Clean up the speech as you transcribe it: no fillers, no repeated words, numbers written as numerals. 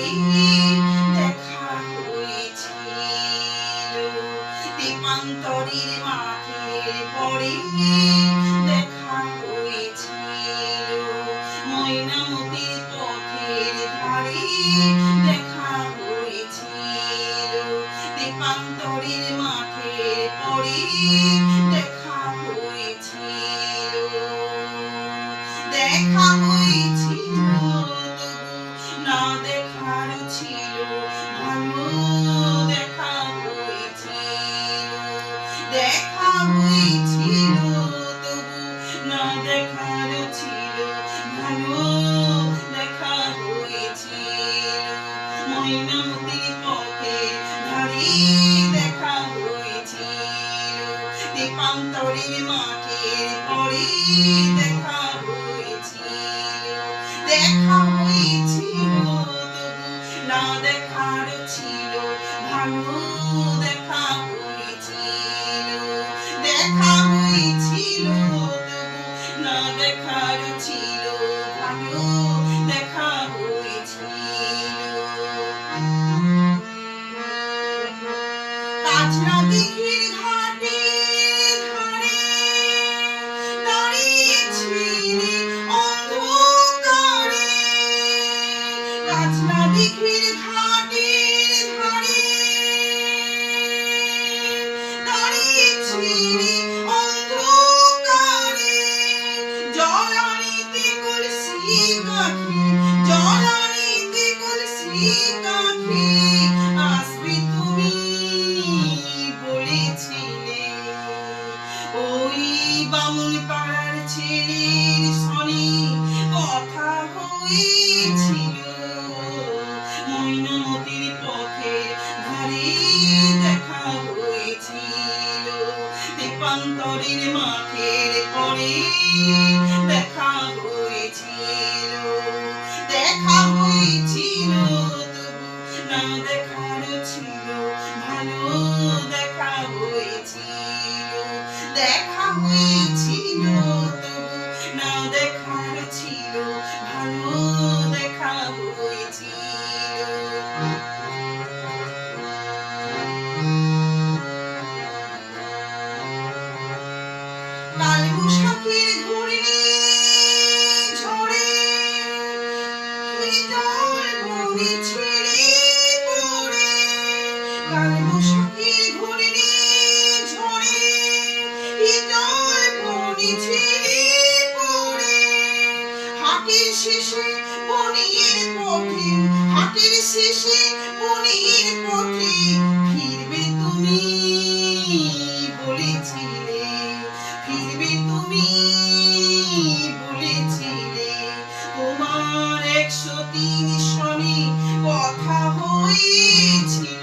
ধারে দেখা হয়েছিল, দীপান্তরের মাঠের পরে দেখা হয়েছিল, ময়নামতির পথের ধারে দেখা হয়েছিল, দীপান্তরের মাঠের পরে দেখা হয়েছিল, দেখা হয়েছিল না দেখার ছিল ভালো, দেখা হয়েছিল, দেখা হয়েছিল তবু না দেখার ছিল ভালো, দেখা হয়েছিল, ময়নামতির পথের ধারে দেখা হয়েছিল, দীপান্তরের মাঠের পরে দেখা হয়েছিল, দেখা হয়েছিল তবু না দেখার ছিল ভালো, দেখা হয়েছিল, দেখা হয়েছিল তবু না দেখার ছিল ভালো, দেখা হয়েছিল। কাঁচরা দিঘির ঘাটে ধারে দাঁড়িয়েছিলে অন্ধকারে, কাঁচরা দিঘির ঘাটের ধারে দাঁড়িয়েছিলে অন্ধকারে, জল আনিতে কলসি কাঠি, জল আনিতে কলসি কাঠি, আসবে তুমি বলেছিলে, ওই বামুন পাড়ার ছেলের সনে কথা হয়েছিল, ময়নামতির পথের ধারে দেখা হয়েছিল, দীপান্তরের মাঠের পরে দেখা হয়েছিল, দেখা হয়েছিল তবু না দেখার ছিল ভালো, দেখা হয়েছিল, দেখা হয়েছিল তবু না দেখার ছিল ভালো, দেখা হয়েছিল। কালবৈশাখীর ঘূর্ণি ঝড়ে হিজল বনে ছিঁড়ে পড়ে, কালবৈশাখীর ঘূর্ণি ঝড়ে হিজল বনে ছিঁড়ে পড়ে, হাটের শেষে বনের পথে, হাটের শেষে বনের পথে ফিরবে তুমি বলেছিলে, ফিরবে তুমি বলেছিলে, তোমার 103 সনে কথা হয়েছিল।